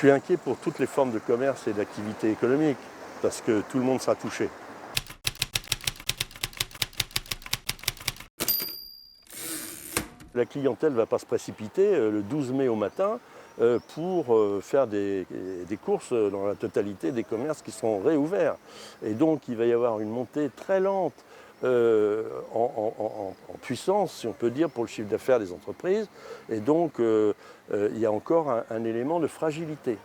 suis inquiet pour toutes les formes de commerce et d'activité économique, parce que tout le monde sera touché. La clientèle ne va pas se précipiter le 12 mai au matin pour faire des courses dans la totalité des commerces qui seront réouverts. Et donc il va y avoir une montée très lente en puissance, si on peut dire, pour le chiffre d'affaires des entreprises. Et donc il y a encore un élément de fragilité.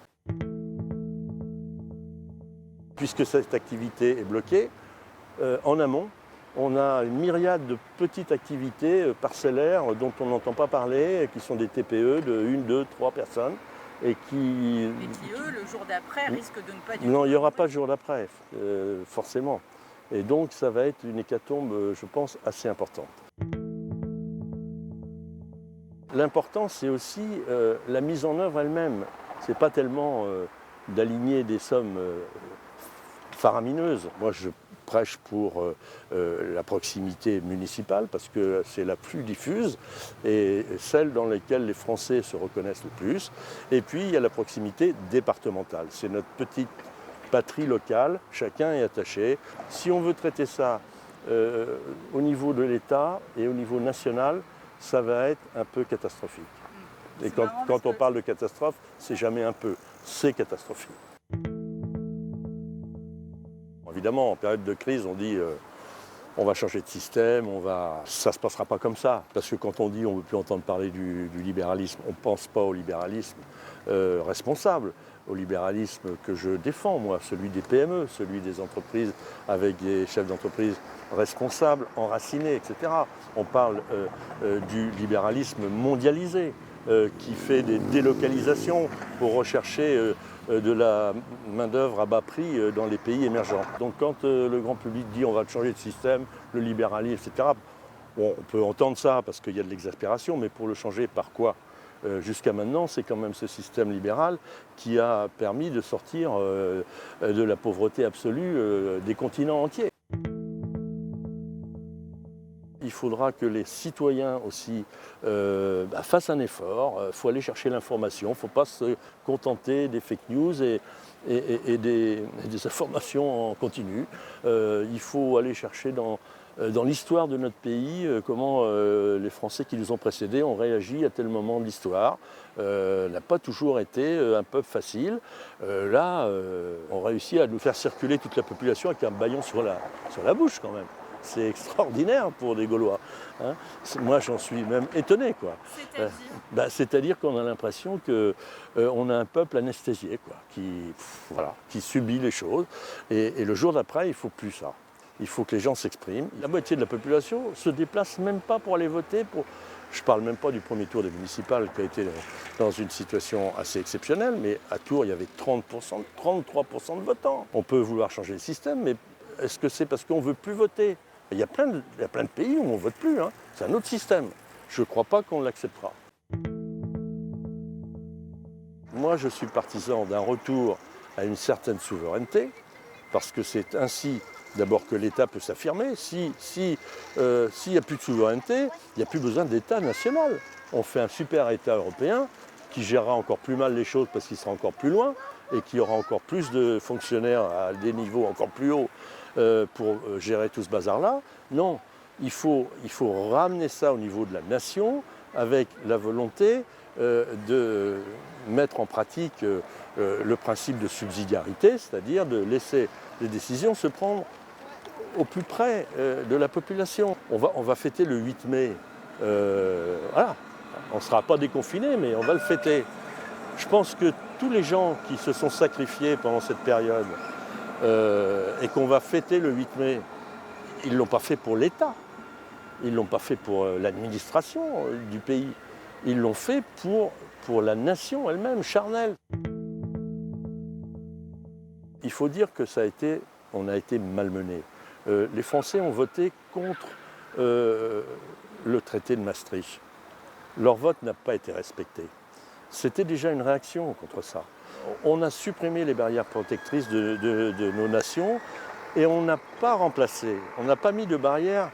Puisque cette activité est bloquée, en amont, on a une myriade de petites activités parcellaires dont on n'entend pas parler, qui sont des TPE de 1, 2, 3 personnes. Et qui, eux, le jour d'après, risquent de ne pas du tout. Non, il n'y aura pas de jour d'après, forcément. Et donc, ça va être une hécatombe, je pense, assez importante. L'important, c'est aussi la mise en œuvre elle-même. Ce n'est pas tellement d'aligner des sommes faramineuses. Moi, je prêche pour la proximité municipale parce que c'est la plus diffuse et celle dans laquelle les Français se reconnaissent le plus. Et puis il y a la proximité départementale. C'est notre petite patrie locale, chacun est attaché. Si on veut traiter ça au niveau de l'État et au niveau national, ça va être un peu catastrophique. Et quand on parle de catastrophe, c'est jamais un peu, c'est catastrophique. Évidemment, en période de crise, on dit on va changer de système, ça ne se passera pas comme ça. Parce que quand on dit on ne veut plus entendre parler du libéralisme, on ne pense pas au libéralisme responsable, au libéralisme que je défends, moi, celui des PME, celui des entreprises avec des chefs d'entreprise responsables, enracinés, etc. On parle du libéralisme mondialisé qui fait des délocalisations pour rechercher de la main-d'œuvre à bas prix dans les pays émergents. Donc quand le grand public dit on va changer de système, le libéralisme, etc., bon, on peut entendre ça parce qu'il y a de l'exaspération, mais pour le changer par quoi ? Jusqu'à maintenant, c'est quand même ce système libéral qui a permis de sortir de la pauvreté absolue des continents entiers. Il faudra que les citoyens aussi fassent un effort. Il faut aller chercher l'information. Il ne faut pas se contenter des fake news et des informations en continu. Il faut aller chercher dans l'histoire de notre pays comment les Français qui nous ont précédés ont réagi à tel moment de l'histoire. N'a pas toujours été un peuple facile. Là, on réussit à nous faire circuler toute la population avec un bâillon sur la bouche quand même. C'est extraordinaire pour des Gaulois. Hein. Moi, j'en suis même étonné, quoi. C'est-à-dire c'est-à-dire qu'on a l'impression qu'on a un peuple anesthésié, quoi, qui subit les choses. Et le jour d'après, il ne faut plus ça. Il faut que les gens s'expriment. La moitié de la population ne se déplace même pas pour aller voter. Je ne parle même pas du premier tour des municipales qui a été dans une situation assez exceptionnelle, mais à Tours, il y avait 30%, 33% de votants. On peut vouloir changer le système, mais est-ce que c'est parce qu'on ne veut plus voter ? Il y a plein de pays où on ne vote plus. Hein. C'est un autre système. Je ne crois pas qu'on l'acceptera. Moi, je suis partisan d'un retour à une certaine souveraineté, parce que c'est ainsi, d'abord, que l'État peut s'affirmer. S'il n'y a plus de souveraineté, il n'y a plus besoin d'État national. On fait un super État européen qui gérera encore plus mal les choses parce qu'il sera encore plus loin et qui aura encore plus de fonctionnaires à des niveaux encore plus hauts pour gérer tout ce bazar-là. Non, il faut ramener ça au niveau de la nation avec la volonté de mettre en pratique le principe de subsidiarité, c'est-à-dire de laisser les décisions se prendre au plus près de la population. On va fêter le 8 mai. Voilà. On ne sera pas déconfinés, mais on va le fêter. Je pense que tous les gens qui se sont sacrifiés pendant cette période et qu'on va fêter le 8 mai, ils ne l'ont pas fait pour l'État, ils ne l'ont pas fait pour l'administration du pays, ils l'ont fait pour la nation elle-même, charnelle. Il faut dire que on a été malmenés. Les Français ont voté contre le traité de Maastricht. Leur vote n'a pas été respecté. C'était déjà une réaction contre ça. On a supprimé les barrières protectrices de nos nations et on n'a pas remplacé, on n'a pas mis de barrières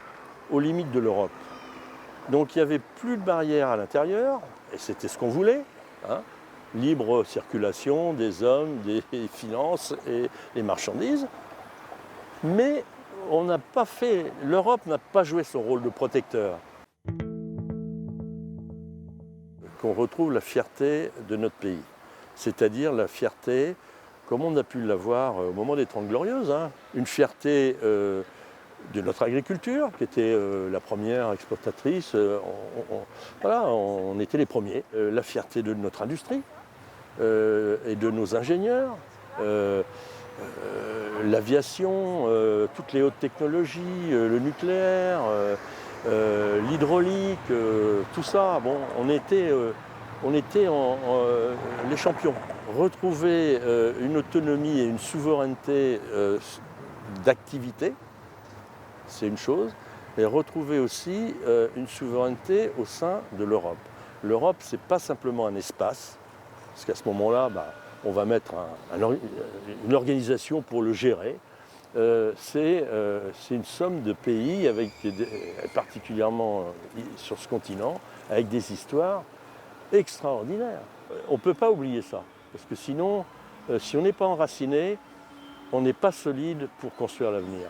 aux limites de l'Europe. Donc il n'y avait plus de barrières à l'intérieur, et c'était ce qu'on voulait, hein, libre circulation des hommes, des finances et des marchandises. Mais l'Europe n'a pas joué son rôle de protecteur. Qu'on retrouve la fierté de notre pays, c'est-à-dire la fierté, comme on a pu l'avoir au moment des Trente Glorieuses, hein. Une fierté de notre agriculture, qui était la première exportatrice, on était les premiers. La fierté de notre industrie et de nos ingénieurs, l'aviation, toutes les hautes technologies, le nucléaire, l'hydraulique, tout ça, bon, on était les champions. Retrouver une autonomie et une souveraineté d'activité, c'est une chose, et retrouver aussi une souveraineté au sein de l'Europe. L'Europe, ce n'est pas simplement un espace, parce qu'à ce moment-là, on va mettre une organisation pour le gérer. C'est une somme de pays, particulièrement sur ce continent, avec des histoires extraordinaires. On ne peut pas oublier ça, parce que sinon, si on n'est pas enraciné, on n'est pas solide pour construire l'avenir.